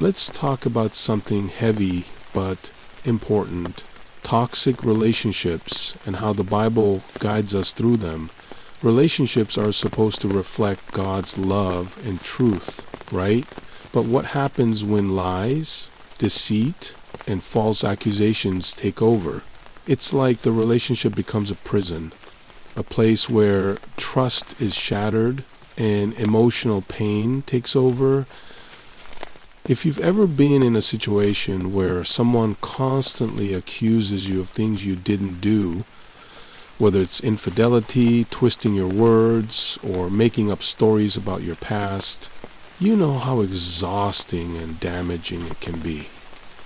Let's talk about something heavy but important. Toxic relationships and how the Bible guides us through them. Relationships are supposed to reflect God's love and truth, right? But what happens when lies, deceit, and false accusations take over? It's like the relationship becomes a prison, a place where trust is shattered and emotional pain takes over. If you've ever been in a situation where someone constantly accuses you of things you didn't do, whether it's infidelity, twisting your words, or making up stories about your past, you know how exhausting and damaging it can be.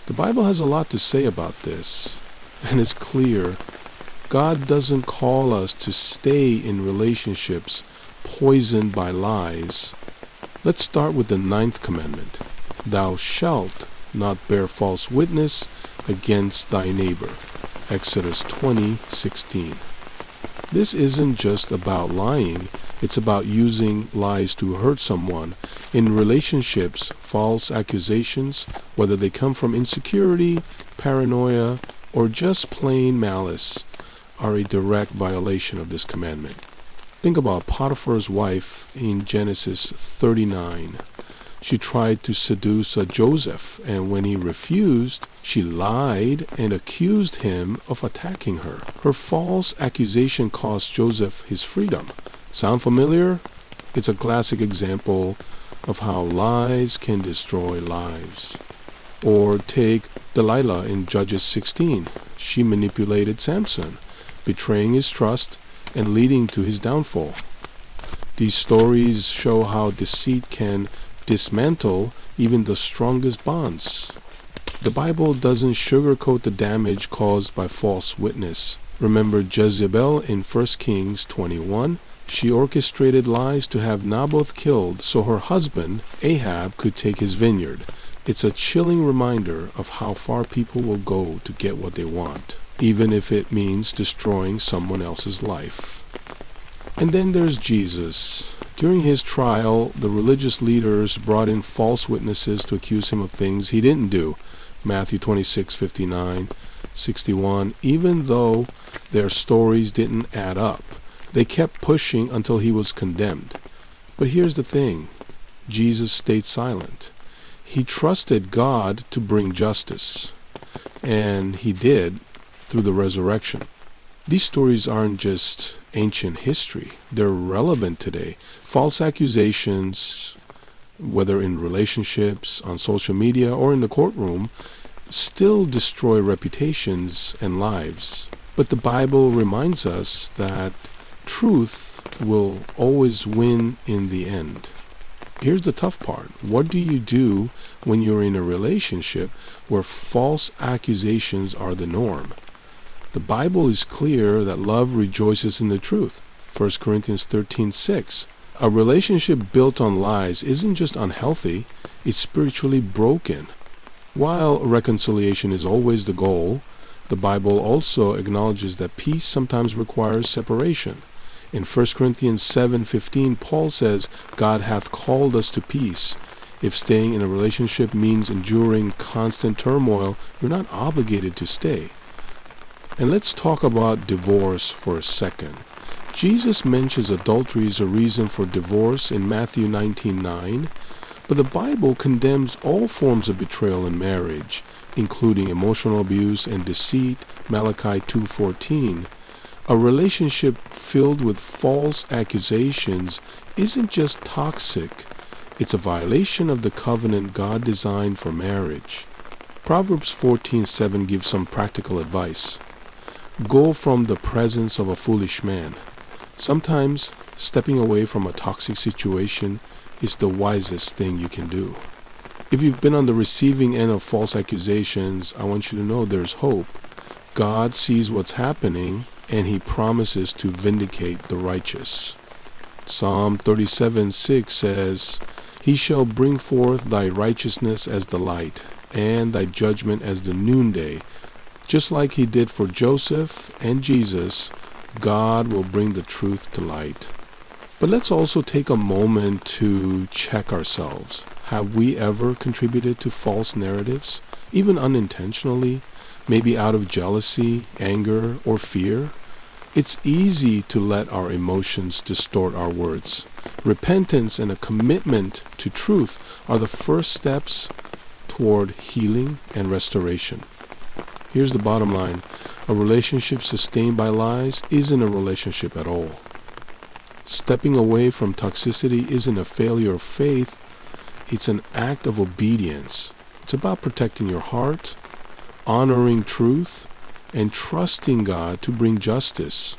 The Bible has a lot to say about this, and it's clear God doesn't call us to stay in relationships poisoned by lies. Let's start with the 9th commandment. Thou shalt not bear false witness against thy neighbor. Exodus 20:16. This isn't just about lying, it's about using lies to hurt someone. In relationships, false accusations, whether they come from insecurity, paranoia, or just plain malice, are a direct violation of this commandment. Think about Potiphar's wife in Genesis 39. She tried to seduce Joseph, and when he refused, she lied and accused him of attacking her. Her false accusation cost Joseph his freedom. Sound familiar? It's a classic example of how lies can destroy lives. Or take Delilah in Judges 16. She manipulated Samson, betraying his trust and leading to his downfall. These stories show how deceit can dismantle even the strongest bonds. The Bible doesn't sugarcoat the damage caused by false witness. Remember Jezebel in 1 Kings 21? She orchestrated lies to have Naboth killed so her husband, Ahab, could take his vineyard. It's a chilling reminder of how far people will go to get what they want, even if it means destroying someone else's life. And then there's Jesus. During his trial, the religious leaders brought in false witnesses to accuse him of things he didn't do. Matthew 26:59, 61. Even though their stories didn't add up, they kept pushing until he was condemned. But here's the thing. Jesus stayed silent. He trusted God to bring justice. And he did through the resurrection. These stories aren't just ancient history. They're relevant today. False accusations, whether in relationships, on social media, or in the courtroom, still destroy reputations and lives. But the Bible reminds us that truth will always win in the end. Here's the tough part. What do you do when you're in a relationship where false accusations are the norm? The Bible is clear that love rejoices in the truth. 1 Corinthians 13:6. A relationship built on lies isn't just unhealthy, it's spiritually broken. While reconciliation is always the goal, the Bible also acknowledges that peace sometimes requires separation. In 1 Corinthians 7:15, Paul says, God hath called us to peace. If staying in a relationship means enduring constant turmoil, you're not obligated to stay. And let's talk about divorce for a second. Jesus mentions adultery as a reason for divorce in Matthew 19:9, but the Bible condemns all forms of betrayal in marriage, including emotional abuse and deceit, Malachi 2:14. A relationship filled with false accusations isn't just toxic, it's a violation of the covenant God designed for marriage. Proverbs 14:7 gives some practical advice. Go from the presence of a foolish man. Sometimes stepping away from a toxic situation is the wisest thing you can do. If you've been on the receiving end of false accusations, I want you to know there's hope. God sees what's happening and he promises to vindicate the righteous. Psalm 37:6 says, He shall bring forth thy righteousness as the light, and thy judgment as the noonday. Just like he did for Joseph and Jesus, God will bring the truth to light. But let's also take a moment to check ourselves. Have we ever contributed to false narratives, even unintentionally, maybe out of jealousy, anger, or fear? It's easy to let our emotions distort our words. Repentance and a commitment to truth are the first steps toward healing and restoration. Here's the bottom line. A relationship sustained by lies isn't a relationship at all. Stepping away from toxicity isn't a failure of faith. It's an act of obedience. It's about protecting your heart, honoring truth, and trusting God to bring justice.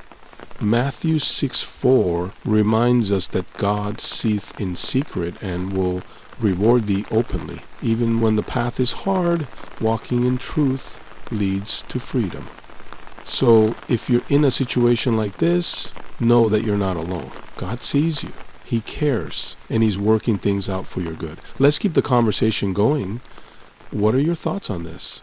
Matthew 6:4 reminds us that God seeth in secret and will reward thee openly. Even when the path is hard, walking in truth leads to freedom. So if you're in a situation like this, know that you're not alone. God sees you. He cares, and He's working things out for your good. Let's keep the conversation going. What are your thoughts on this?